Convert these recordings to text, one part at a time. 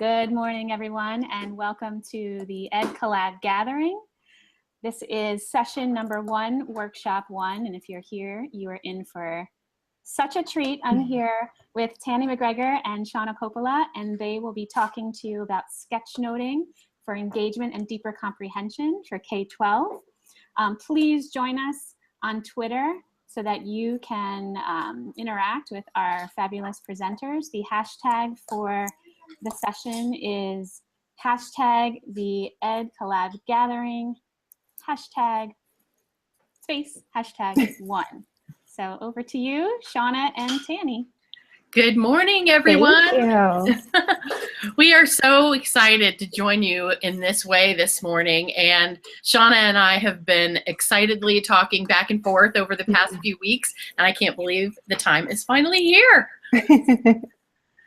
Good morning, everyone, and welcome to the Ed Collab Gathering. This is session number 1, workshop 1, and if you're here, you are in for such a treat. I'm here with Tanny McGregor and Shawna Coppola, and they will be talking to you about sketchnoting for engagement and deeper comprehension for K-12. Please join us on Twitter so that you can interact with our fabulous presenters. The hashtag for the session is hashtag the Ed Collab Gathering, hashtag space, hashtag 1. So over to you, Shawna and Tanny. Good morning, everyone. Thank you. We are so excited to join you in this way this morning. And Shawna and I have been excitedly talking back and forth over the past few weeks, and I can't believe the time is finally here.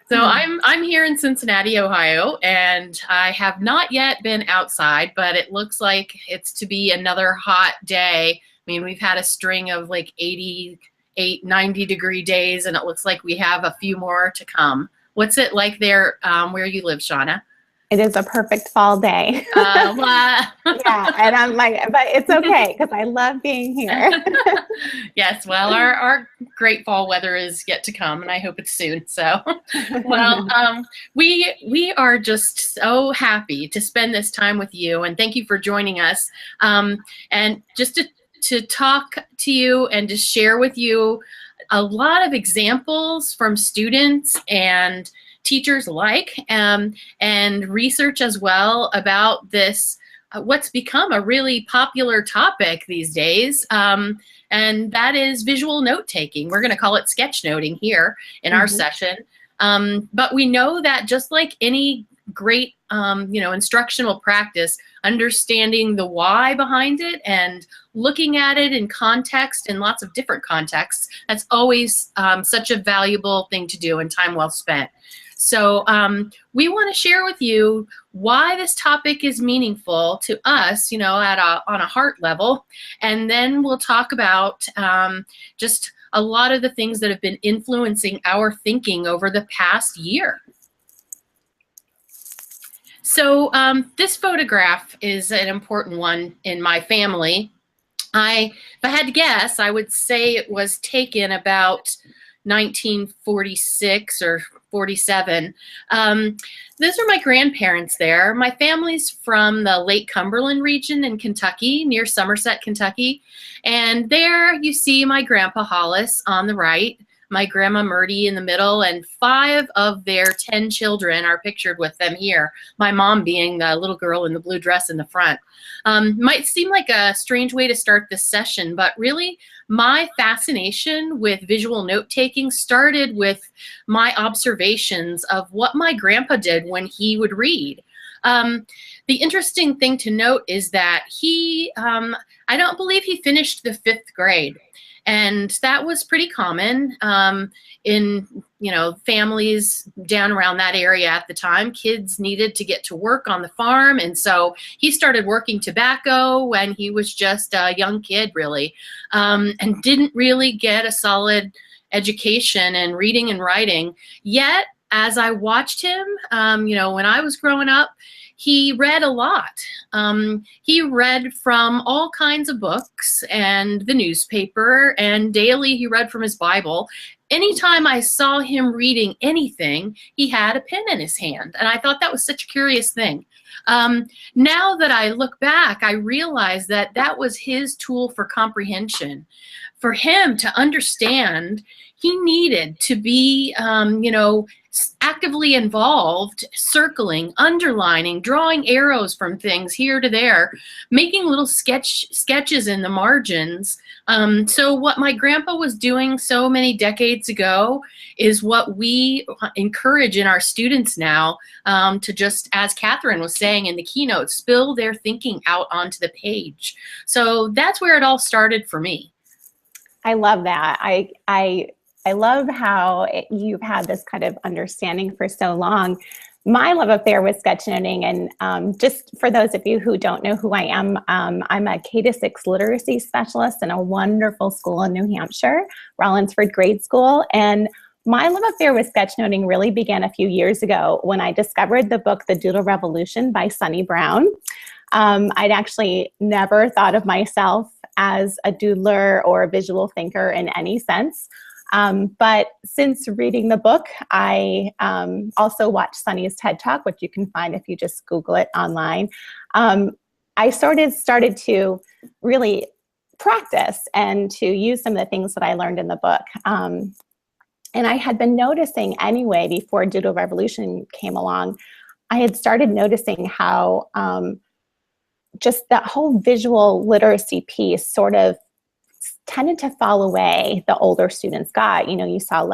So I'm here in Cincinnati, Ohio, and I have not yet been outside, but it looks like it's to be another hot day. I mean, we've had a string of like 88, 90-degree days, and it looks like we have a few more to come. What's it like there where you live, Shawna? It is a perfect fall day. Yeah, and I'm like, but it's okay because I love being here. Yes, well, our great fall weather is yet to come, and I hope it's soon. So, well, we are just so happy to spend this time with you, and thank you for joining us. And just to talk to you and to share with you a lot of examples from students and teachers alike, and research as well about this, what's become a really popular topic these days, and that is visual note-taking. We're going to call it sketchnoting here in our session, but we know that just like any great instructional practice, understanding the why behind it and looking at it in context, in lots of different contexts, that's always such a valuable thing to do and time well spent. So we want to share with you why this topic is meaningful to us, on a heart level, and then we'll talk about just a lot of the things that have been influencing our thinking over the past year. So this photograph is an important one in my family. If I had to guess, I would say it was taken about 1946 or 47. Those are my grandparents there. My family's from the Lake Cumberland region in Kentucky, near Somerset, Kentucky. And there you see my grandpa Hollis on the right, my grandma Murdy in the middle, and 5 of their 10 children are pictured with them here, my mom being the little girl in the blue dress in the front. Might seem like a strange way to start this session, but really my fascination with visual note-taking started with my observations of what my grandpa did when he would read. The interesting thing to note is that he, I don't believe he finished the 5th grade. And that was pretty common in, families down around that area at the time. Kids needed to get to work on the farm. And so he started working tobacco when he was just a young kid, really, and didn't really get a solid education in reading and writing. Yet, as I watched him, when I was growing up, he read a lot. He read from all kinds of books and the newspaper, and daily he read from his Bible. Anytime I saw him reading anything, he had a pen in his hand, and I thought that was such a curious thing. Now that I look back, I realize that that was his tool for comprehension. For him to understand, he needed to be, actively involved, circling, underlining, drawing arrows from things here to there, making little sketches in the margins. So what my grandpa was doing so many decades ago is what we encourage in our students now, to just, as Catherine was saying in the keynote, spill their thinking out onto the page. So that's where it all started for me. I love that. I love how you've had this kind of understanding for so long. My love affair with sketchnoting, and just for those of you who don't know who I am, I'm a K-6 literacy specialist in a wonderful school in New Hampshire, Rollinsford Grade School. And My love affair with sketchnoting really began a few years ago when I discovered the book, The Doodle Revolution by Sunny Brown. I'd actually never thought of myself as a doodler or a visual thinker in any sense. But since reading the book, I also watched Sunny's TED Talk, which you can find if you just Google it online. I started to really practice and to use some of the things that I learned in the book. And I had been noticing anyway, before Doodle Revolution came along, I had started noticing how just that whole visual literacy piece sort of tended to fall away the older students got. You know, you saw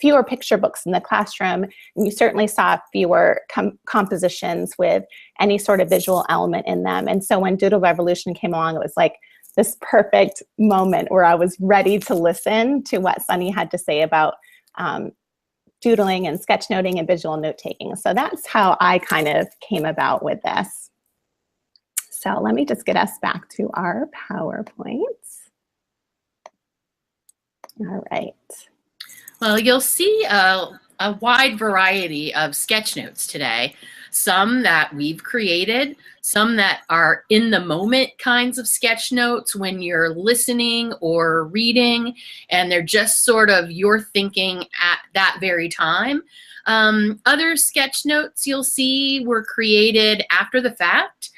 fewer picture books in the classroom, and you certainly saw fewer compositions with any sort of visual element in them. And so when Doodle Revolution came along, it was like this perfect moment where I was ready to listen to what Sunny had to say about doodling and sketchnoting and visual note-taking. So that's how I kind of came about with this. So let me just get us back to our PowerPoint. All right. Well, you'll see a wide variety of sketch notes today. Some that we've created, some that are in the moment kinds of sketch notes when you're listening or reading, and they're just sort of your thinking at that very time. Other sketch notes you'll see were created after the fact,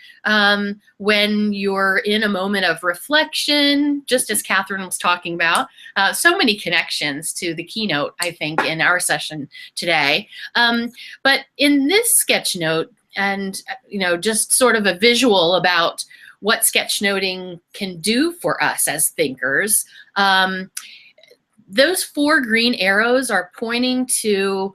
when you're in a moment of reflection, just as Catherine was talking about. So many connections to the keynote, I think, in our session today. But in this sketch note, and just sort of a visual about what sketchnoting can do for us as thinkers, those 4 green arrows are pointing to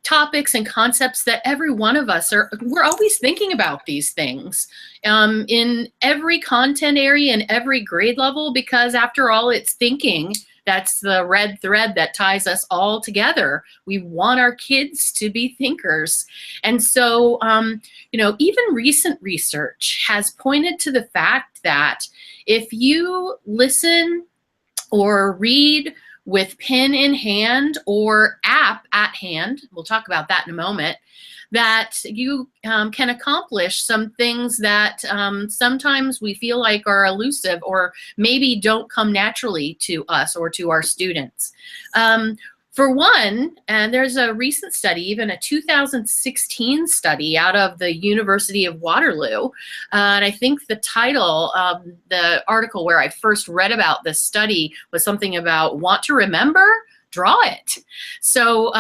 topics and concepts that every one of us we're always thinking about these things in every content area and every grade level, because after all, it's thinking. That's the red thread that ties us all together. We want our kids to be thinkers. And so, even recent research has pointed to the fact that if you listen or read with pen in hand or app at hand, we'll talk about that in a moment, that you can accomplish some things that sometimes we feel like are elusive or maybe don't come naturally to us or to our students. For one, and there's a recent study, even a 2016 study out of the University of Waterloo, and I think the title of the article where I first read about this study was something about want to remember? Draw it. So,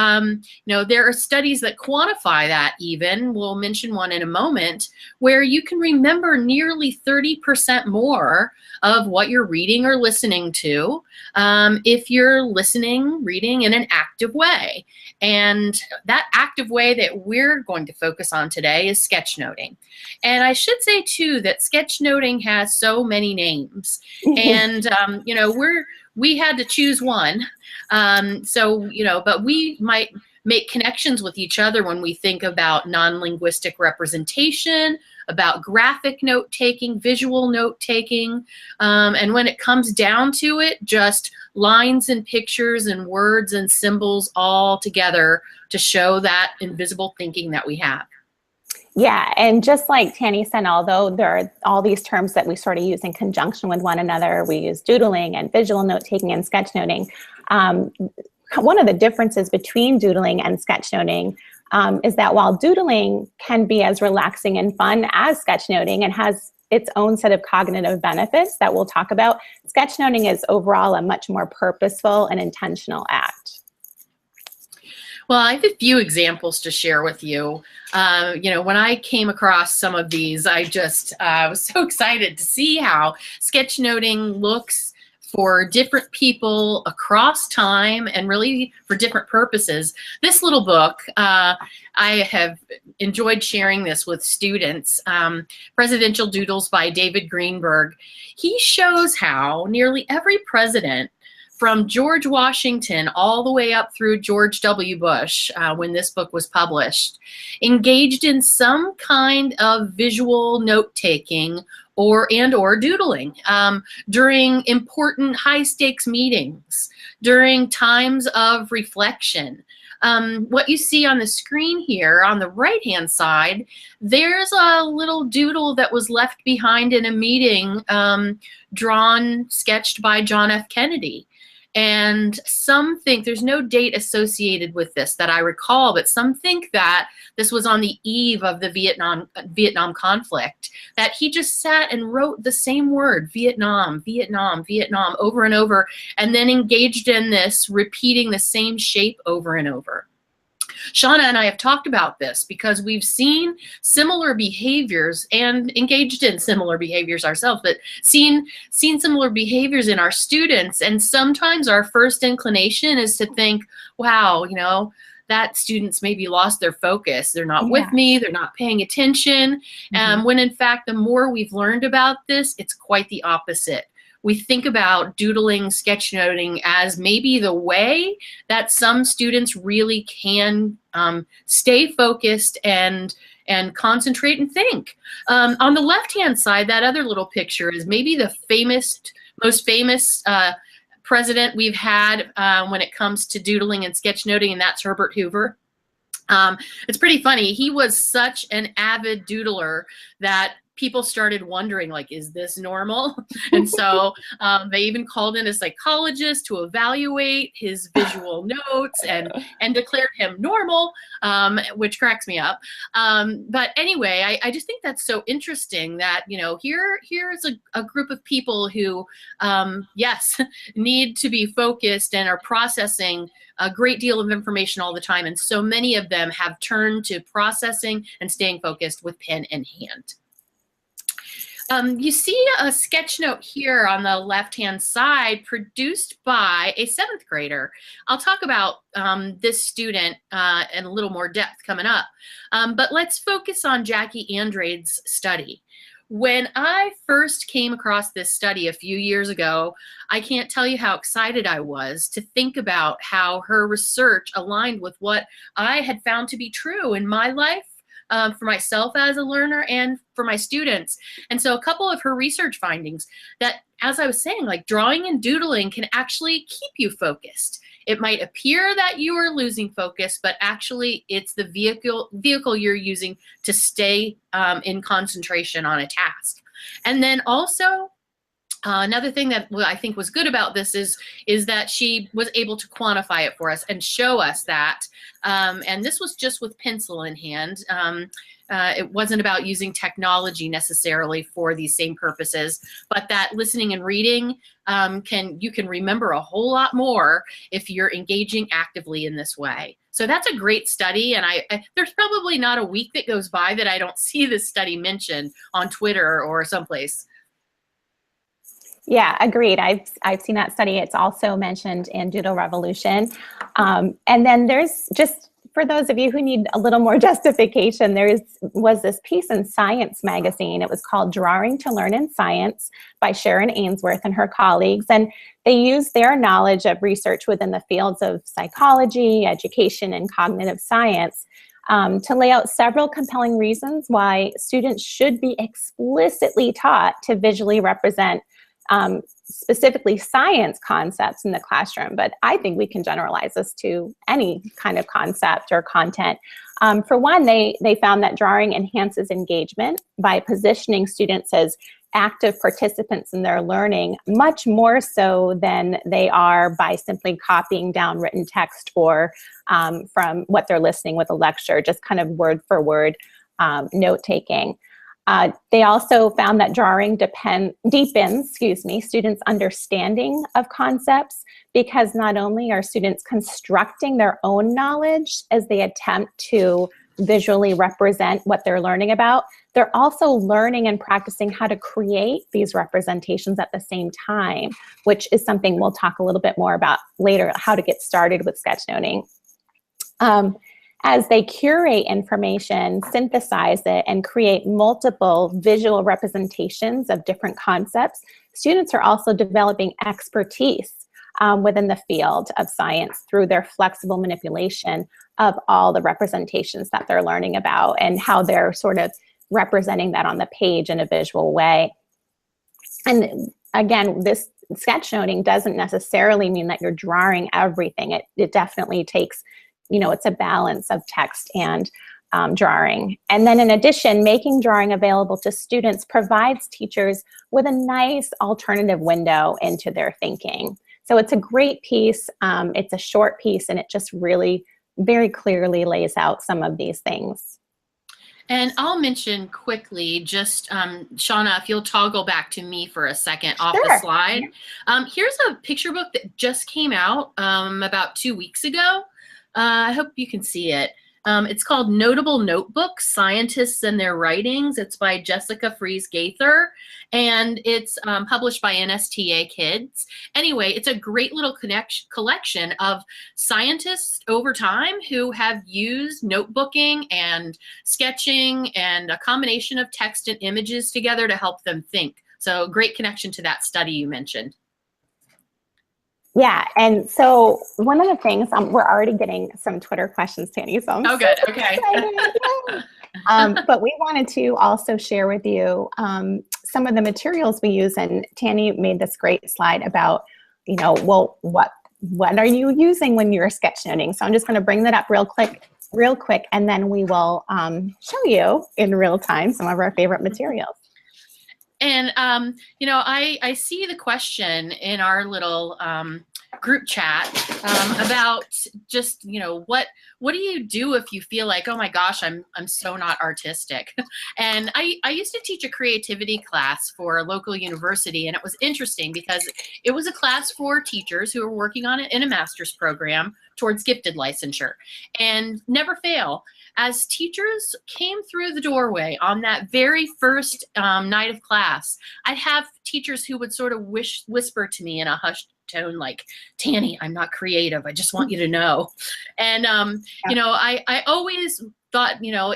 there are studies that quantify that even. We'll mention one in a moment, where you can remember nearly 30% more of what you're reading or listening to if you're listening, reading in an active way. And that active way that we're going to focus on today is sketchnoting. And I should say, too, that sketchnoting has so many names. And, we had to choose one. But we might make connections with each other when we think about non-linguistic representation, about graphic note-taking, visual note-taking, and when it comes down to it, just lines and pictures and words and symbols all together to show that invisible thinking that we have. Yeah, and just like Tanny said, although there are all these terms that we sort of use in conjunction with one another, we use doodling and visual note-taking and sketchnoting. One of the differences between doodling and sketchnoting is that while doodling can be as relaxing and fun as sketchnoting and has its own set of cognitive benefits that we'll talk about, sketchnoting is overall a much more purposeful and intentional act. Well, I have a few examples to share with you. When I came across some of these, I just was so excited to see how sketchnoting looks for different people across time and really for different purposes. This little book, I have enjoyed sharing this with students, Presidential Doodles by David Greenberg. He shows how nearly every president from George Washington all the way up through George W. Bush, when this book was published, engaged in some kind of visual note-taking or doodling during important high-stakes meetings, during times of reflection. What you see on the screen here on the right-hand side, there's a little doodle that was left behind in a meeting, sketched by John F. Kennedy. And some think, there's no date associated with this that I recall, but some think that this was on the eve of the Vietnam conflict, that he just sat and wrote the same word, Vietnam, Vietnam, Vietnam, over and over, and then engaged in this, repeating the same shape over and over. Shawna and I have talked about this because we've seen similar behaviors and engaged in similar behaviors ourselves, but seen similar behaviors in our students. And sometimes our first inclination is to think, wow, you know, that students maybe lost their focus. They're not with me. They're not paying attention. When in fact, the more we've learned about this, it's quite the opposite. We think about doodling, sketchnoting as maybe the way that some students really can stay focused and concentrate and think. On the left-hand side, that other little picture is maybe the most famous president we've had when it comes to doodling and sketchnoting, and that's Herbert Hoover. It's pretty funny. He was such an avid doodler that people started wondering, like, is this normal? And so they even called in a psychologist to evaluate his visual notes and declared him normal, which cracks me up. But anyway, I just think that's so interesting that, you know, here's a group of people who, yes, need to be focused and are processing a great deal of information all the time. And so many of them have turned to processing and staying focused with pen and hand. You see a sketch note here on the left-hand side produced by a 7th grader. I'll talk about this student in a little more depth coming up. But let's focus on Jackie Andrade's study. When I first came across this study a few years ago, I can't tell you how excited I was to think about how her research aligned with what I had found to be true in my life, for myself as a learner and for my students. And so a couple of her research findings that, as I was saying, like drawing and doodling can actually keep you focused. It might appear that you are losing focus, but actually it's the vehicle you're using to stay in concentration on a task. And then also, another thing that I think was good about this is that she was able to quantify it for us and show us that, and this was just with pencil in hand. It wasn't about using technology necessarily for these same purposes, but that listening and reading, you can remember a whole lot more if you're engaging actively in this way. So that's a great study, and there's probably not a week that goes by that I don't see this study mentioned on Twitter or someplace. Yeah, agreed. I've seen that study. It's also mentioned in Doodle Revolution. And then there's, just for those of you who need a little more justification, was this piece in Science magazine. It was called Drawing to Learn in Science by Sharon Ainsworth and her colleagues. And they used their knowledge of research within the fields of psychology, education, and cognitive science to lay out several compelling reasons why students should be explicitly taught to visually represent specifically science concepts in the classroom, but I think we can generalize this to any kind of concept or content. For one, they found that drawing enhances engagement by positioning students as active participants in their learning, much more so than they are by simply copying down written text or from what they're listening with a lecture, just kind of word for word note-taking. They also found that drawing deepens students' understanding of concepts, because not only are students constructing their own knowledge as they attempt to visually represent what they're learning about, they're also learning and practicing how to create these representations at the same time, which is something we'll talk a little bit more about later, how to get started with sketchnoting. As they curate information, synthesize it, and create multiple visual representations of different concepts, students are also developing expertise within the field of science through their flexible manipulation of all the representations that they're learning about and how they're sort of representing that on the page in a visual way. And again, this sketchnoting doesn't necessarily mean that you're drawing everything. It definitely takes, you know, it's a balance of text and drawing. And then in addition, making drawing available to students provides teachers with a nice alternative window into their thinking. So it's a great piece. It's a short piece, and it just really very clearly lays out some of these things. And I'll mention quickly, just Shawna, if you'll toggle back to me for a second off the slide. Here's a picture book that just came out about 2 weeks ago. I hope you can see it. It's called Notable Notebooks, Scientists and Their Writings. It's by Jessica Fries-Gaither, and it's published by NSTA Kids. Anyway, it's a great little collection of scientists over time who have used notebooking and sketching and a combination of text and images together to help them think. So great connection to that study you mentioned. Yeah, and so one of the things, we're already getting some Twitter questions, Tanny, so I'm good, okay. But we wanted to also share with you some of the materials we use, and Tanny made this great slide about, you know, well, what are you using when you're sketchnoting? So I'm just going to bring that up real quick, and then we will show you in real time some of our favorite materials. And, you know, I see the question in our little group chat about just, you know, what do you do if you feel like, oh my gosh, I'm so not artistic? And I used to teach a creativity class for a local university, and it was interesting because it was a class for teachers who were working on it in a master's program towards gifted licensure. And never fail, as teachers came through the doorway on that very first night of class, I'd have teachers who would sort of whisper to me in a hushed tone like, Tanny, I'm not creative. I just want you to know. And, you know, I always thought, you know,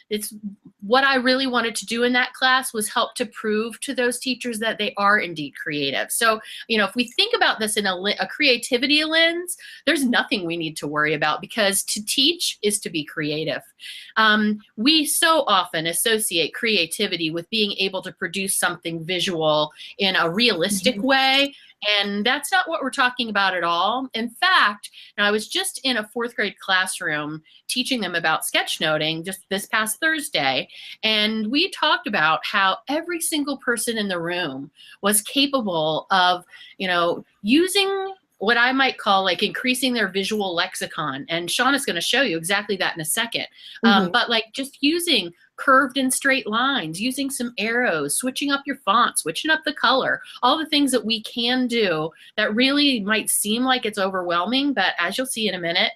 it's what I really wanted to do in that class was help to prove to those teachers that they are indeed creative. So, you know, if we think about this in a creativity lens, there's nothing we need to worry about, because to teach is to be creative. We so often associate creativity with being able to produce something visual in a realistic way. And that's not what we're talking about at all. In fact, now I was just in a 4th grade classroom teaching them about sketchnoting just this past Thursday. And we talked about how every single person in the room was capable of, you know, using what I might call like increasing their visual lexicon. And Shawna's going to show you exactly that in a second. But like just using curved and straight lines, using some arrows, switching up your font, switching up the color, all the things that we can do that really might seem like it's overwhelming, but as you'll see in a minute,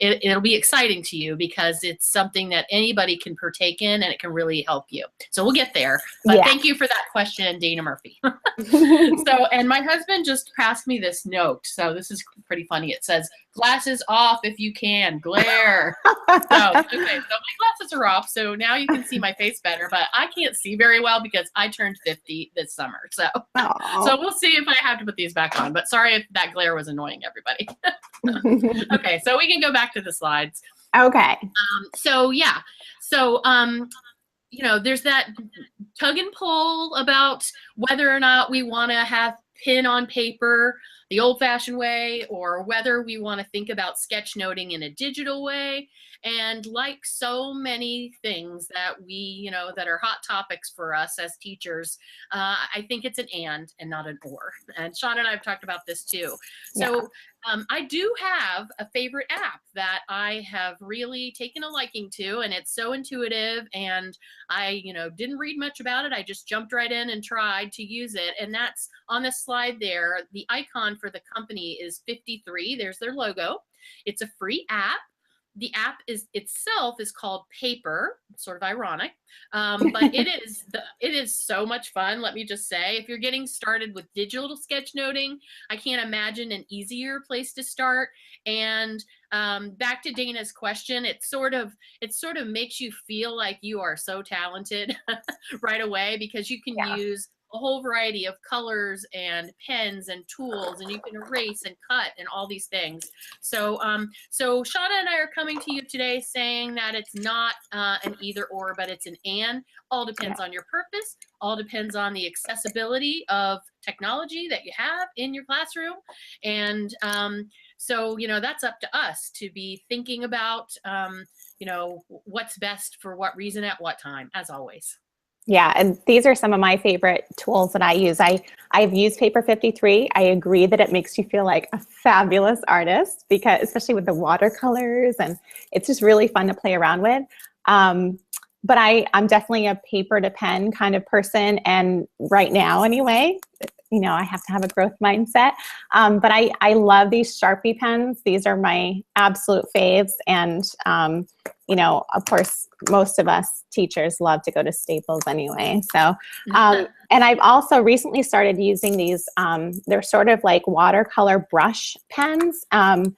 it'll be exciting to you because it's something that anybody can partake in and it can really help you. So we'll get there, but thank you for that question, Dana Murphy. So, and my husband just passed me this note. So this is pretty funny. It says, glasses off if you can, glare. So, okay, so my glasses are off, so now you can see my face better, but I can't see very well because I turned 50 this summer. So, so we'll see if I have to put these back on, but sorry if that glare was annoying everybody. Okay, so we can go back to the slides. Okay. So yeah, so, you know, there's that tug and pull about whether or not we want to have pen on paper the old-fashioned way, or whether we want to think about sketchnoting in a digital way. And like so many things that we, you know, that are hot topics for us as teachers, I think it's an and not an or. And Shawna and I have talked about this too. So I do have a favorite app that I have really taken a liking to, and it's so intuitive, and I, you know, didn't read much about it. I just jumped right in and tried to use it. And that's on the slide there. The icon for the company is 53. There's their logo. It's a free app. The app itself is called Paper, sort of ironic, but it is so much fun. Let me just say, if you're getting started with digital sketchnoting, I can't imagine an easier place to start. And back to Dana's question, it sort of makes you feel like you are so talented right away, because you can use a whole variety of colors and pens and tools, and you can erase and cut and all these things. So, so Shawna and I are coming to you today saying that it's not an either or, but it's an and. All depends on your purpose. All depends on the accessibility of technology that you have in your classroom. And so, you know, that's up to us to be thinking about, you know, what's best for what reason at what time, as always. Yeah, and these are some of my favorite tools that I use. I've used Paper 53. I agree that it makes you feel like a fabulous artist, because especially with the watercolors, and it's just really fun to play around with. But I'm definitely a paper to pen kind of person, and right now anyway, you know, I have to have a growth mindset. But I love these Sharpie pens. These are my absolute faves, and you know, of course, most of us teachers love to go to Staples anyway. So, and I've also recently started using these, they're sort of like watercolor brush pens. And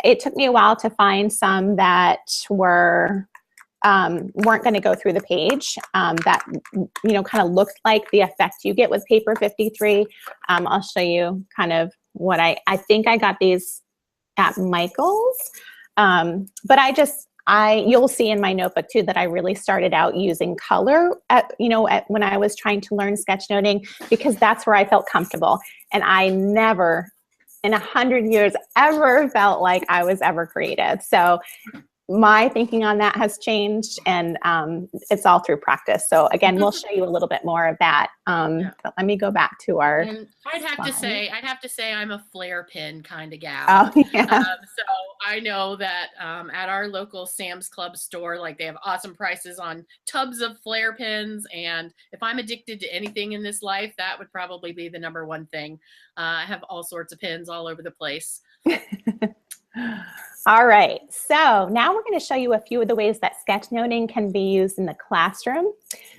it took me a while to find some that weren't going to go through the page, that, you know, kind of looked like the effect you get with Paper 53. I'll show you kind of what I think I got these at Michael's. But you'll see in my notebook too that I really started out using color when I was trying to learn sketchnoting, because that's where I felt comfortable. And I never in 100 years ever felt like I was ever creative. So my thinking on that has changed, and it's all through practice. So again, we'll show you a little bit more of that. But let me go back to our. And I'd have to say I'm a flare pen kind of gal. Oh, yeah. So I know that at our local Sam's Club store, like, they have awesome prices on tubs of flare pens. And if I'm addicted to anything in this life, that would probably be the number one thing. I have all sorts of pens all over the place. All right, so now we're going to show you a few of the ways that sketchnoting can be used in the classroom.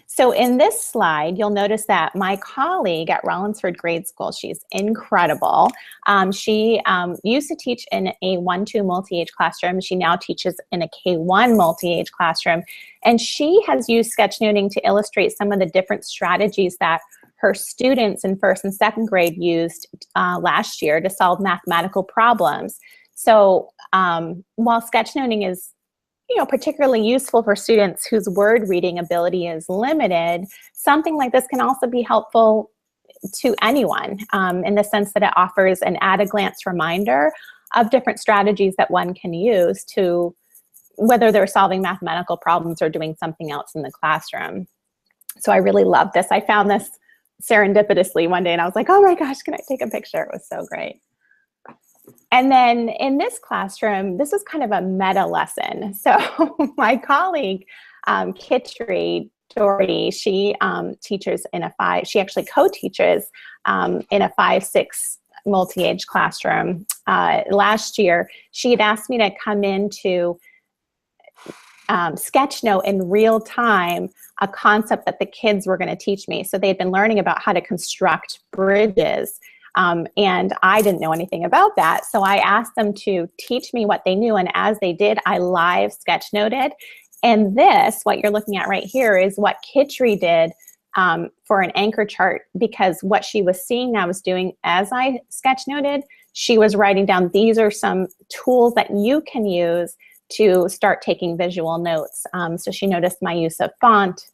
So in this slide, you'll notice that my colleague at Rollinsford Grade School, she's incredible. She used to teach in a 1-2 multi-age classroom. She now teaches in a K-1 multi-age classroom. And she has used sketchnoting to illustrate some of the different strategies that her students in 1st and 2nd grade used last year to solve mathematical problems. So while sketchnoting is, you know, particularly useful for students whose word reading ability is limited, something like this can also be helpful to anyone in the sense that it offers an at-a-glance reminder of different strategies that one can use to, whether they're solving mathematical problems or doing something else in the classroom. So I really love this. I found this serendipitously one day and I was like, oh my gosh, can I take a picture? It was so great. And then in this classroom, this is kind of a meta lesson. So my colleague, Kitri Doherty, she teaches in she actually co-teaches in a 5-6 multi-age classroom. Last year, she had asked me to come in to sketchnote in real time a concept that the kids were going to teach me. So they'd been learning about how to construct bridges. And I didn't know anything about that. So I asked them to teach me what they knew. And as they did, I live sketchnoted. And this, what you're looking at right here, is what Kitri did for an anchor chart, because what she was seeing I was doing as I sketchnoted, she was writing down, these are some tools that you can use to start taking visual notes. So she noticed my use of font,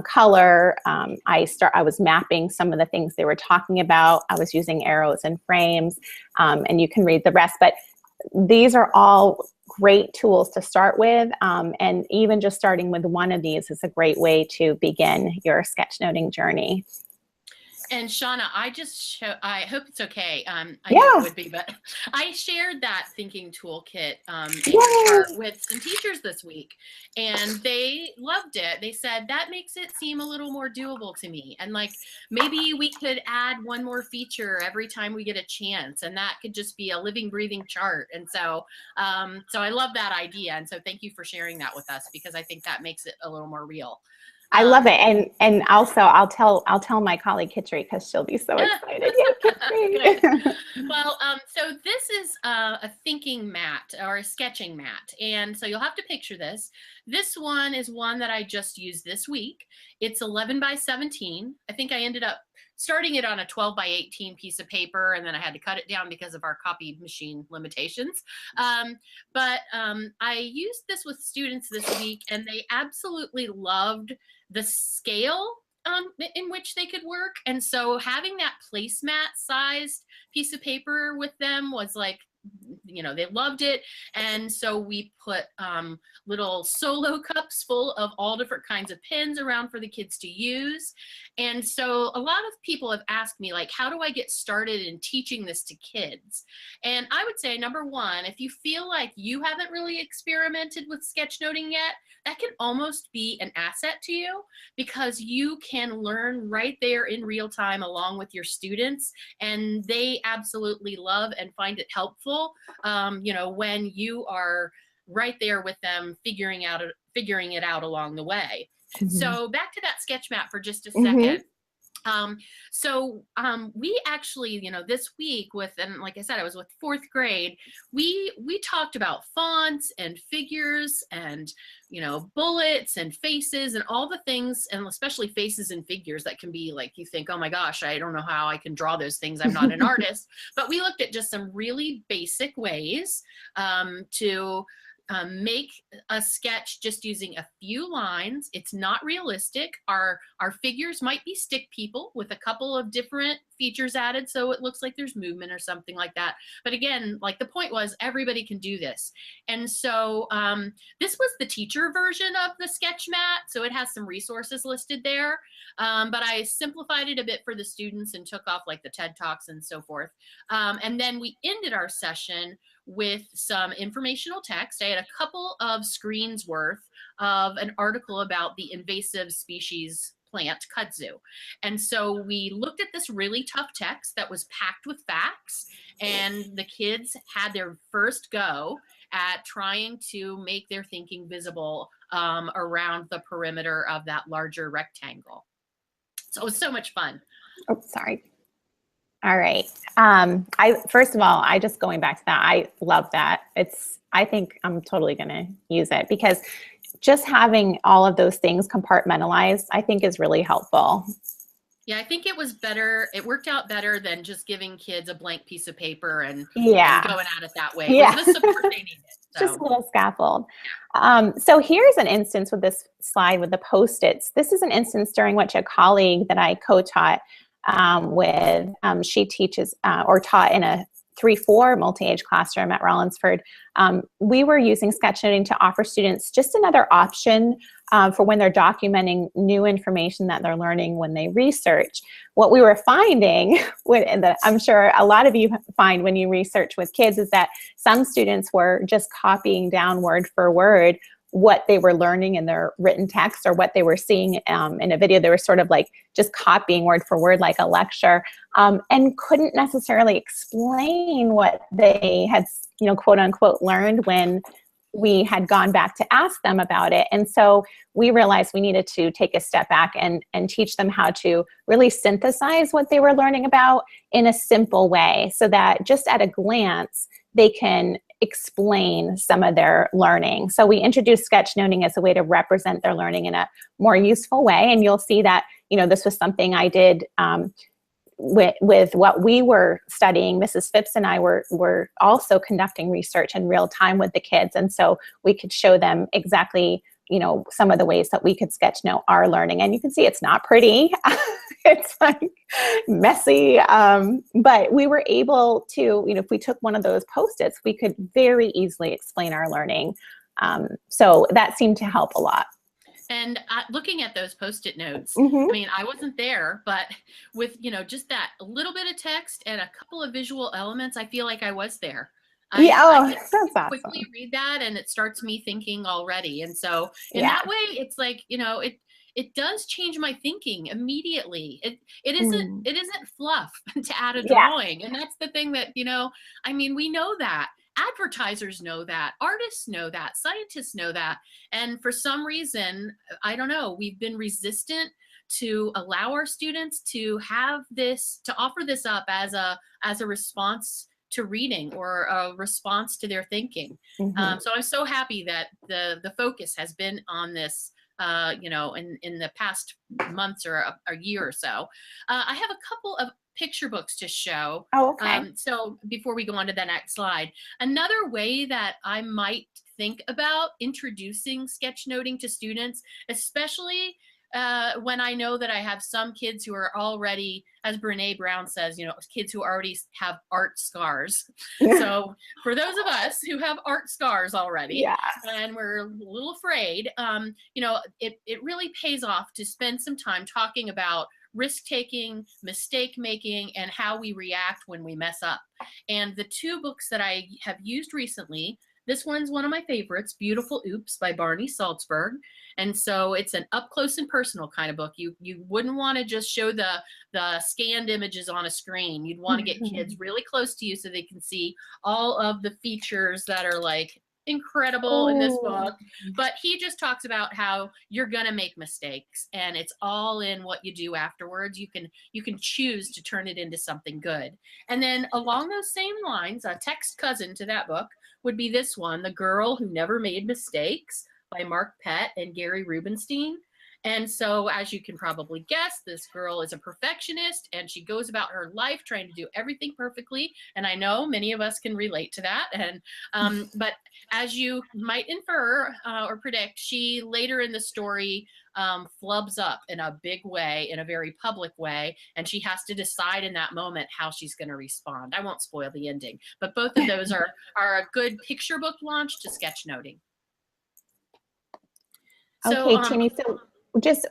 color. I was mapping some of the things they were talking about. I was using arrows and frames, and you can read the rest. But these are all great tools to start with, and even just starting with one of these is a great way to begin your sketchnoting journey. And Shawna, I hope it's okay. I know Yeah. it would be, but I shared that thinking toolkit with some teachers this week, and they loved it. They said, that makes it seem a little more doable to me. And like, maybe we could add one more feature every time we get a chance, and that could just be a living, breathing chart. And so, so I love that idea. And so thank you for sharing that with us, because I think that makes it a little more real. I love it, and also I'll tell my colleague Kitri, because she'll be so excited. Yeah, Kitri. Well, so this is a thinking mat mat or a sketching mat. And so you'll have to picture this. This one is one that I just used this week. It's 11 by 17. I think I ended up starting it on a 12 by 18 piece of paper, and then I had to cut it down because of our copy machine limitations. But I used this with students this week, and they absolutely loved the scale in which they could work. And so having that placemat sized piece of paper with them was like, they loved it. And so we put little solo cups full of all different kinds of pens around for the kids to use. And so a lot of people have asked me, like, how do I get started in teaching this to kids? And I would say, number one, if you feel like you haven't really experimented with sketchnoting yet, that can almost be an asset to you, because you can learn right there in real time along with your students, and they absolutely love and find it helpful, when you are right there with them figuring it out along the way. Mm-hmm. So back to that sketch map for just a Mm-hmm. second. We actually, this week and like I said, I was with fourth grade, we talked about fonts and figures and, bullets and faces and all the things, and especially faces and figures that can be like, you think, oh my gosh, I don't know how I can draw those things. I'm not an artist. But we looked at just some really basic ways to make a sketch just using a few lines. It's not realistic. Our figures might be stick people with a couple of different features added, so it looks like there's movement or something like that. But again, like the point was, everybody can do this. And so this was the teacher version of the sketch mat, so it has some resources listed there. But I simplified it a bit for the students and took off like the TED Talks and so forth. And then we ended our session with some informational text. I had a couple of screens worth of an article about the invasive species plant kudzu. And so we looked at this really tough text that was packed with facts, and the kids had their first go at trying to make their thinking visible around the perimeter of that larger rectangle. So it was so much fun. Oh, sorry. All right. First of all, just going back to that, I love that. I think I'm totally going to use it, because just having all of those things compartmentalized, I think, is really helpful. Yeah, I think it was better. It worked out better than just giving kids a blank piece of paper and going at it that way. Yeah. It was the support they needed. So. Just a little scaffold. So here's an instance with this slide with the Post-its. This is an instance during which a colleague that I co-taught with, she teaches or taught in a 3-4 multi-age classroom at Rollinsford. We were using sketchnoting to offer students just another option for when they're documenting new information that they're learning when they research. What we were finding, that I'm sure a lot of you find when you research with kids, is that some students were just copying down word for word what they were learning in their written text, or what they were seeing in a video. They were sort of like just copying word for word like a lecture, and couldn't necessarily explain what they had, quote unquote, learned when we had gone back to ask them about it. And so we realized we needed to take a step back and teach them how to really synthesize what they were learning about in a simple way, so that just at a glance, they can explain some of their learning. So we introduced sketchnoting as a way to represent their learning in a more useful way. And you'll see that, this was something I did with what we were studying. Mrs. Phipps and I were also conducting research in real time with the kids. And so we could show them exactly, some of the ways that we could sketchnote our learning. And you can see it's not pretty. It's like messy. But we were able to, if we took one of those Post-its, we could very easily explain our learning. So that seemed to help a lot. And looking at those Post-it notes, Mm-hmm. I mean, I wasn't there, but with, just that little bit of text and a couple of visual elements, I feel like I was there. I That's awesome. Quickly read that, and it starts me thinking already. And so in that way, it's like, it does change my thinking immediately. It isn't fluff to add a drawing. And that's the thing that, we know that. Advertisers know that, artists know that, scientists know that. And for some reason, I don't know, we've been resistant to allow our students to have this, to offer this up as a response to reading or a response to their thinking. So I'm so happy that the focus has been on this, you know, in the past months or a year or so. I have a couple of picture books to show. Oh, okay. So before we go on to the next slide, another way that I might think about introducing sketchnoting to students, especially when I know that I have some kids who are already, as Brene Brown says, you know, kids who already have art scars. So for those of us who have art scars already, and we're a little afraid, you know, it really pays off to spend some time talking about risk-taking, mistake-making, and how we react when we mess up. And the two books that I have used recently, this one's one of my favorites, Beautiful Oops by Barney Salzberg. And so it's an up close and personal kind of book. You wouldn't want to just show the scanned images on a screen. You'd want to get kids really close to you so they can see all of the features that are like incredible in this book. But he just talks about how you're gonna make mistakes, and it's all in what you do afterwards. You can choose to turn it into something good. And then along those same lines, a text cousin to that book would be this one, The Girl Who Never Made Mistakes by Mark Pett and Gary Rubenstein. And so, as you can probably guess, this girl is a perfectionist, and she goes about her life trying to do everything perfectly. And I know many of us can relate to that. And but as you might infer or predict, she later in the story flubs up in a big way, in a very public way, and she has to decide in that moment how she's going to respond. I won't spoil the ending, but both of those are a good picture book launch to sketchnoting. Okay, Tanny, so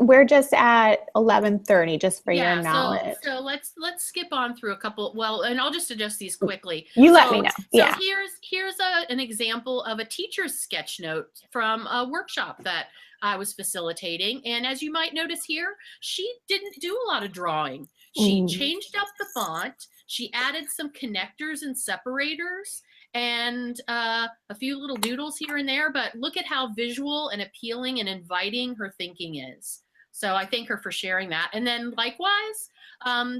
we're just at 11:30, just for your knowledge. So let's skip on through a couple. Well, and I'll just adjust these quickly. You let me know. Yeah. So here's an example of a teacher's sketch note from a workshop that I was facilitating. And as you might notice here, she didn't do a lot of drawing. She changed up the font. She added some connectors and separators, and a few little doodles here and there, but look at how visual and appealing and inviting her thinking is. So I thank her for sharing that. And then likewise,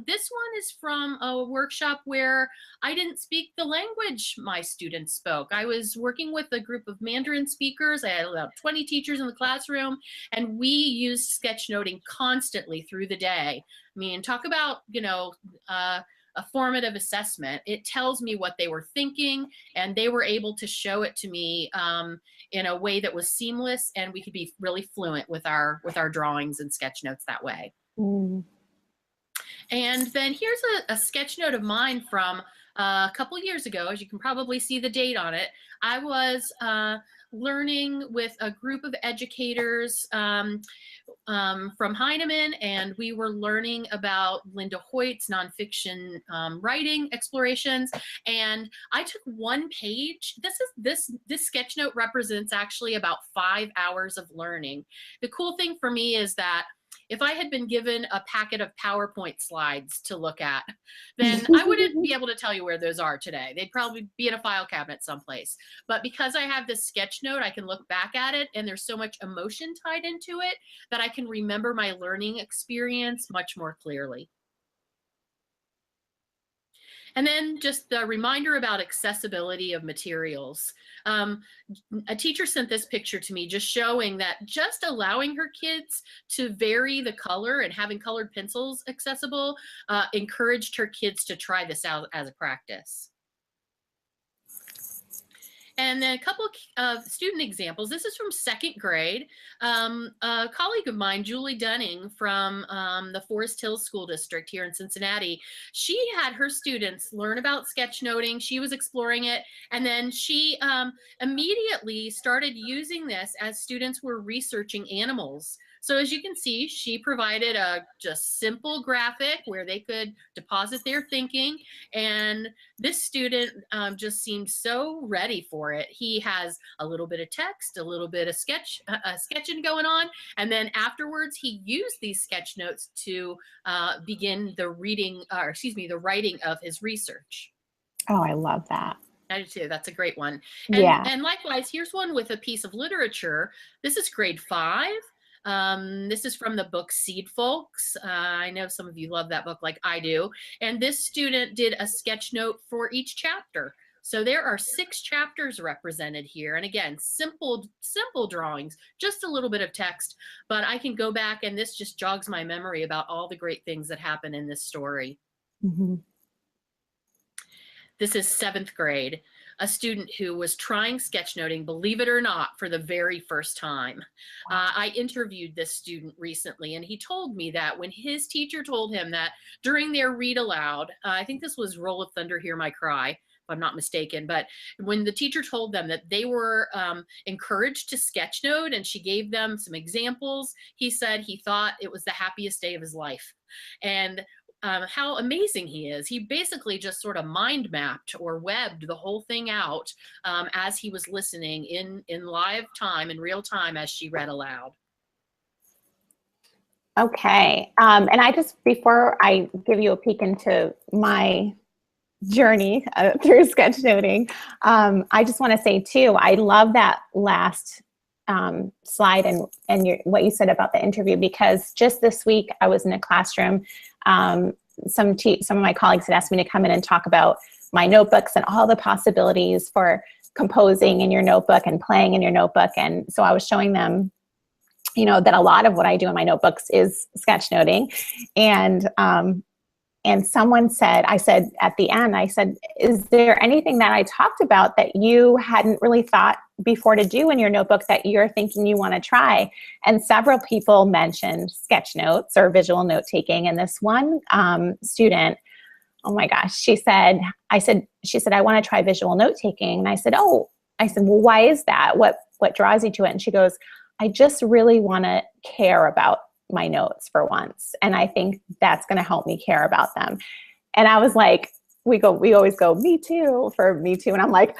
this one is from a workshop where I didn't speak the language my students spoke. I was working with a group of Mandarin speakers. I had about 20 teachers in the classroom, and we used sketchnoting constantly through the day. I mean, talk about, you know, a formative assessment. It tells me what they were thinking, and they were able to show it to me in a way that was seamless, and we could be really fluent with our drawings and sketch notes that way. And then here's a sketch note of mine from a couple years ago. As you can probably see the date on it, I was learning with a group of educators from Heinemann, and we were learning about Linda Hoyt's nonfiction writing explorations. And I took one page. This sketch note represents actually about 5 hours of learning. The cool thing for me is that if I had been given a packet of PowerPoint slides to look at, then I wouldn't be able to tell you where those are today. They'd probably be in a file cabinet someplace. But because I have this sketch note, I can look back at it, and there's so much emotion tied into it that I can remember my learning experience much more clearly. And then just the reminder about accessibility of materials. A teacher sent this picture to me just showing that just allowing her kids to vary the color and having colored pencils accessible encouraged her kids to try this out as a practice. And then a couple of student examples. This is from 2nd grade. A colleague of mine, Julie Dunning from the Forest Hills School District here in Cincinnati, she had her students learn about sketchnoting. She was exploring it. And then she immediately started using this as students were researching animals. So as you can see, she provided a just simple graphic where they could deposit their thinking. And this student just seemed so ready for it. He has a little bit of text, a little bit of sketching going on. And then afterwards, he used these sketch notes to begin the the writing of his research. Oh, I love that. I do too. That's a great one. And likewise, here's one with a piece of literature. This is grade 5. This is from the book Seed Folks. I know some of you love that book like I do. And this student did a sketch note for each chapter. So there are 6 chapters represented here. And again, simple drawings, just a little bit of text, but I can go back and this just jogs my memory about all the great things that happen in this story. Mm-hmm. This is 7th grade, a student who was trying sketchnoting, believe it or not, for the very first time. I interviewed this student recently, and he told me that when his teacher told him that during their read aloud, I think this was Roll of Thunder, Hear My Cry, if I'm not mistaken, but when the teacher told them that they were encouraged to sketchnote and she gave them some examples, he said he thought it was the happiest day of his life. And how amazing he is. He basically just sort of mind mapped or webbed the whole thing out as he was listening in live time, in real time, as she read aloud. Okay. And I just, before I give you a peek into my journey through sketchnoting, I just want to say too, I love that last slide and what you said about the interview, because just this week I was in a classroom. Some of my colleagues had asked me to come in and talk about my notebooks and all the possibilities for composing in your notebook and playing in your notebook. And so I was showing them, you know, that a lot of what I do in my notebooks is sketchnoting. And someone said, I said at the end, I said, is there anything that I talked about that you hadn't really thought before to do in your notebook that you're thinking you want to try? And several people mentioned sketch notes or visual note taking. And this one student, oh my gosh, she said, I want to try visual note taking. And I said, well, why is that? What draws you to it? And she goes, I just really want to care about my notes for once. And I think that's going to help me care about them. And I was like, we always go, me too, for me too. And I'm like,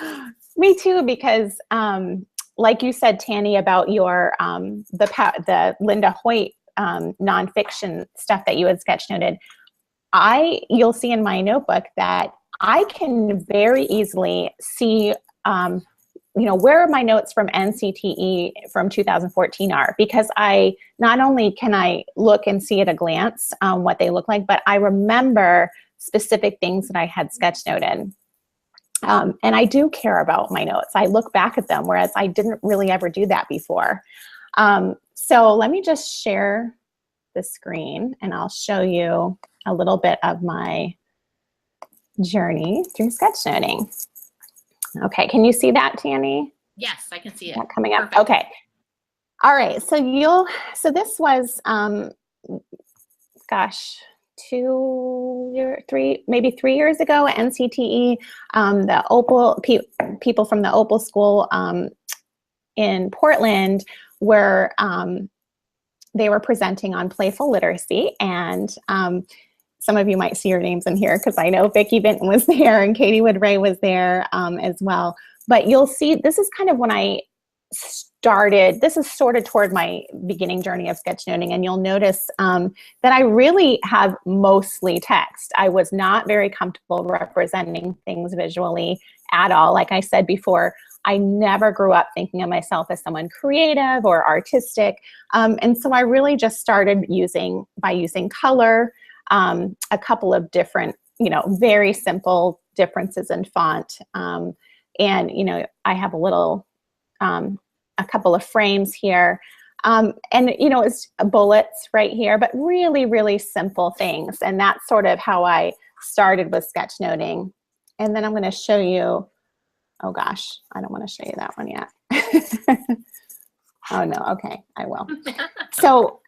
me too, because like you said, Tanny, about your, the Linda Hoyt nonfiction stuff that you had sketchnoted, you'll see in my notebook that I can very easily see, you know, where my notes from NCTE from 2014 are, because not only can I look and see at a glance what they look like, but I remember specific things that I had sketchnoted. And I do care about my notes. I look back at them, whereas I didn't really ever do that before. So let me just share the screen and I'll show you a little bit of my journey through sketchnoting. Okay, can you see that, Tanny? Yes, I can see it. That coming up. Perfect. Okay. All right. So this was, gosh, 3 years ago at NCTE. The Opal people from the Opal School in Portland were they were presenting on playful literacy, and some of you might see your names in here because I know Vicki Vinton was there and Katie Wood-Ray was there as well. But you'll see, this is kind of when I started, this is sort of toward my beginning journey of sketchnoting, and you'll notice that I really have mostly text. I was not very comfortable representing things visually at all. Like I said before, I never grew up thinking of myself as someone creative or artistic. And so I really just started using color, a couple of different, you know, very simple differences in font. And, you know, I have a couple of frames here. And, you know, it's bullets right here, but really, really simple things. And that's sort of how I started with sketchnoting. And then I'm going to show you, oh gosh, I don't want to show you that one yet. Oh no, okay, I will. So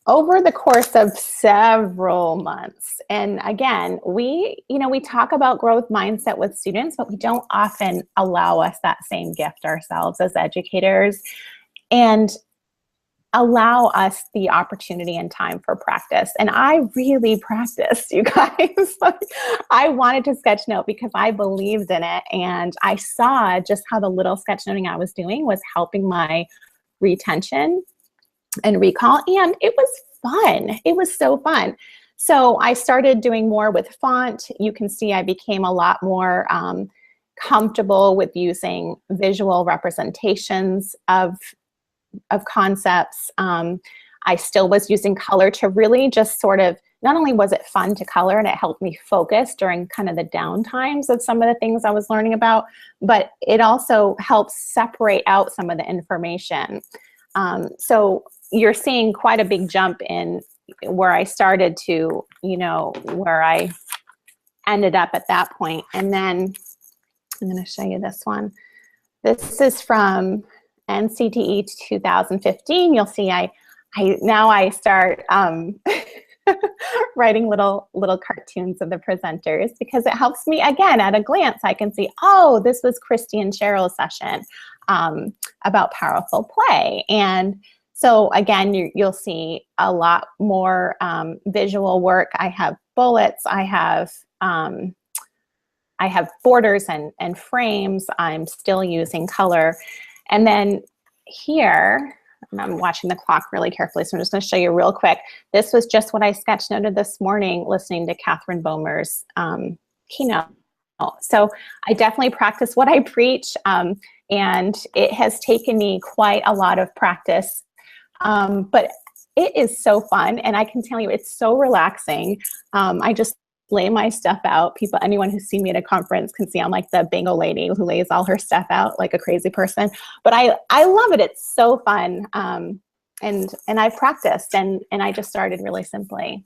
over the course of several months, and again, we talk about growth mindset with students, but we don't often allow us that same gift ourselves as educators and allow us the opportunity and time for practice. And I really practiced, you guys. I wanted to sketchnote because I believed in it, and I saw just how the little sketchnoting I was doing was helping my retention and recall, and it was fun. It was so fun. So I started doing more with font. You can see I became a lot more comfortable with using visual representations of concepts. I still was using color to really just sort of, not only was it fun to color and it helped me focus during kind of the down times of some of the things I was learning about, but it also helps separate out some of the information. So you're seeing quite a big jump in where I started to, you know, where I ended up at that point. And then I'm going to show you this one. This is from NCTE 2015. You'll see now I start writing little cartoons of the presenters, because it helps me, again, at a glance, I can see, oh, this was Christy and Cheryl's session about powerful play. And so again, you'll see a lot more visual work. I have bullets, I have borders and frames. I'm still using color. And then here, and I'm watching the clock really carefully, so I'm just going to show you real quick. This was just what I sketchnoted this morning listening to Catherine Bomer's keynote. So I definitely practice what I preach, and it has taken me quite a lot of practice, but it is so fun, and I can tell you it's so relaxing. I just lay my stuff out. Anyone who's seen me at a conference can see I'm like the bingo lady who lays all her stuff out like a crazy person. But I love it. It's so fun. And I've practiced, and I just started really simply.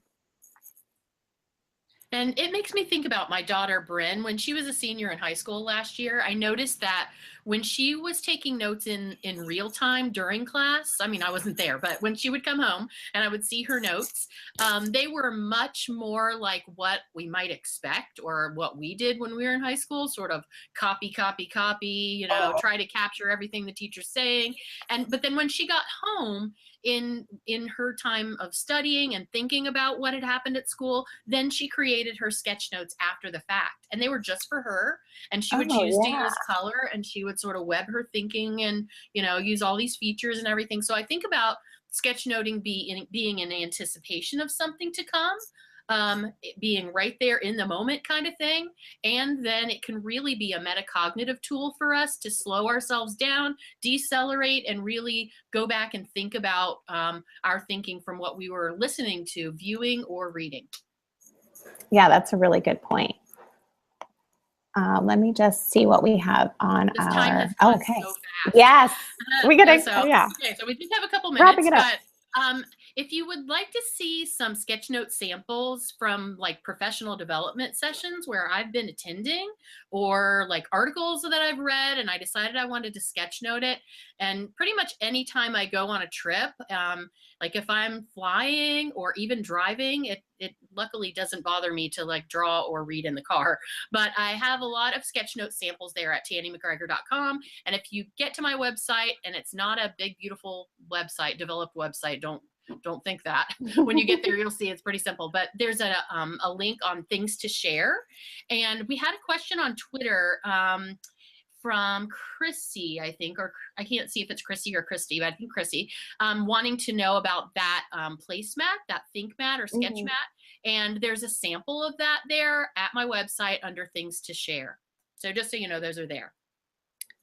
And it makes me think about my daughter, Bryn. When she was a senior in high school last year, I noticed that when she was taking notes in real time during class, I mean, I wasn't there, but when she would come home and I would see her notes, they were much more like what we might expect, or what we did when we were in high school, sort of copy, you know, try to capture everything the teacher's saying. But then when she got home, in her time of studying and thinking about what had happened at school, then she created her sketch notes after the fact, and they were just for her, and she would choose to use color, and she would sort of web her thinking and, you know, use all these features and everything. So I think about sketchnoting being in anticipation of something to come, it being right there in the moment kind of thing. And then it can really be a metacognitive tool for us to slow ourselves down, decelerate, and really go back and think about our thinking from what we were listening to, viewing, or reading. Yeah, that's a really good point. Let me just see what we have on this our. Time has okay. So fast. Yes, we gotta. Okay, so we just have a couple Wrapping minutes, it up. but if you would like to see some sketchnote samples from like professional development sessions where I've been attending, or like articles that I've read and I decided I wanted to sketchnote it, and pretty much anytime I go on a trip, like if I'm flying or even driving, it luckily doesn't bother me to like draw or read in the car. But I have a lot of sketchnote samples there at tannymcgregor.com. And if you get to my website, and it's not a big, beautiful website, developed website, don't think that. When you get there, you'll see it's pretty simple. But there's a link on things to share. And we had a question on Twitter from Chrissy, I think, or I can't see if it's Chrissy or Christy, but I think Chrissy, wanting to know about that placemat, that think mat or sketch mat. And there's a sample of that there at my website under things to share. So just so you know, those are there.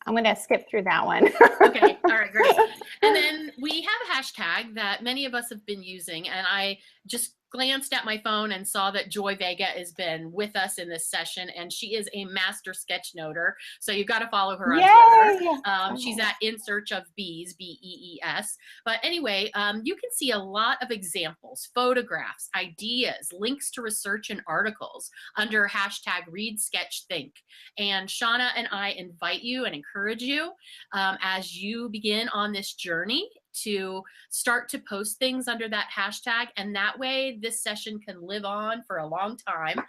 I'm going to skip through that one. Okay. All right, great. And then we have a hashtag that many of us have been using, and I just glanced at my phone and saw that Joy Vega has been with us in this session, and she is a master sketchnoter. So you've got to follow her on Twitter. She's at In Search of Bees, B-E-E-S. But anyway, you can see a lot of examples, photographs, ideas, links to research and articles under hashtag Read Sketch Think. And Shawna and I invite you and encourage you as you begin on this journey to start to post things under that hashtag, and that way this session can live on for a long time.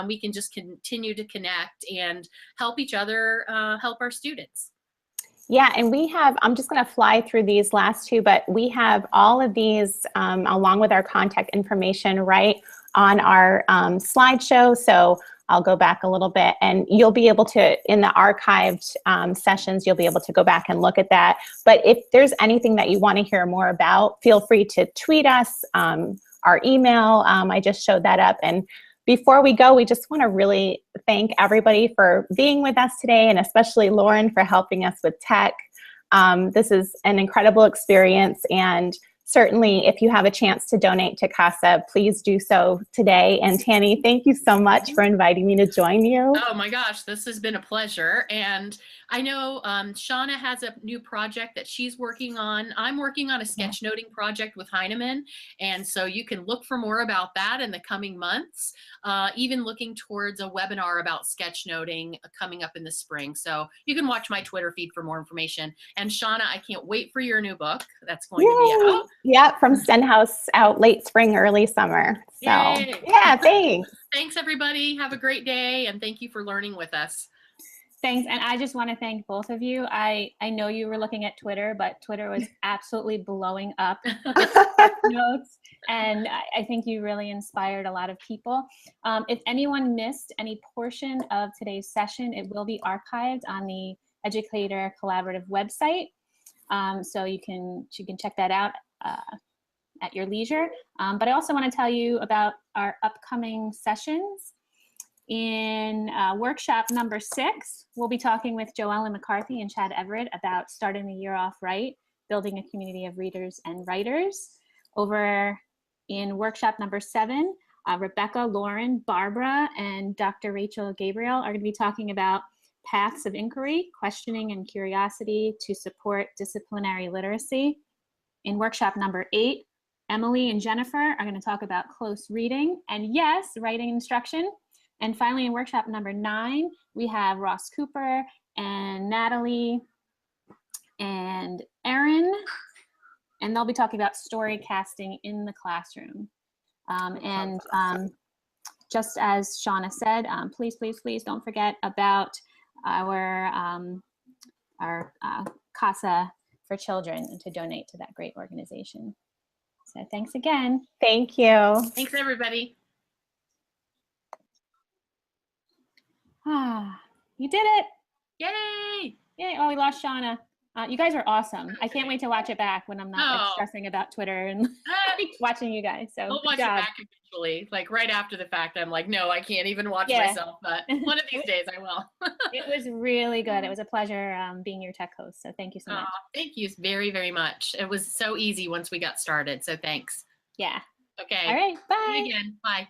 We can just continue to connect and help each other, help our students. Yeah, and we have, I'm just going to fly through these last two, but we have all of these along with our contact information right on our slideshow. So I'll go back a little bit, and you'll be able to, in the archived sessions, you'll be able to go back and look at that. But if there's anything that you want to hear more about, feel free to tweet us, our email. I just showed that up. And before we go, we just want to really thank everybody for being with us today, and especially Lauren for helping us with tech. This is an incredible experience, and certainly, if you have a chance to donate to CASA, please do so today. And Tanny, thank you so much for inviting me to join you. Oh my gosh, this has been a pleasure. And I know Shawna has a new project that she's working on. I'm working on a sketchnoting project with Heinemann. And so you can look for more about that in the coming months, even looking towards a webinar about sketchnoting coming up in the spring. So you can watch my Twitter feed for more information. And Shawna, I can't wait for your new book that's going to be out. Yeah, from Stenhouse, out late spring, early summer. So Yay. yeah, thanks. Thanks, everybody. Have a great day. And thank you for learning with us. Thanks. And I just want to thank both of you. I know you were looking at Twitter, but Twitter was absolutely blowing up with notes. And I think you really inspired a lot of people. If anyone missed any portion of today's session, it will be archived on the Educator Collaborative website. So you can check that out at your leisure. But I also want to tell you about our upcoming sessions. In workshop number 6, we'll be talking with Joellen McCarthy and Chad Everett about starting the year off right, building a community of readers and writers. Over in workshop number 7, Rebecca, Lauren, Barbara, and Dr. Rachel Gabriel are going to be talking about paths of inquiry, questioning, and curiosity to support disciplinary literacy. In workshop number 8, Emily and Jennifer are going to talk about close reading and, yes, writing instruction. And finally, in workshop number 9, we have Ross Cooper and Natalie and Erin, and they'll be talking about story casting in the classroom. Just as Shawna said, please, please, please don't forget about our CASA for Children and to donate to that great organization. So thanks again. Thank you. Thanks, everybody. You did it. Yay. Yay. Oh, we lost Shawna. You guys are awesome. I can't wait to watch it back when I'm not like, stressing about Twitter and watching you guys. So I'll watch it back eventually. Like right after the fact, I'm like, no, I can't even watch myself, but one of these days I will. It was really good. It was a pleasure being your tech host. So thank you so much. Thank you very, very much. It was so easy once we got started. So thanks. Yeah. Okay. All right. Bye. See you again. Bye.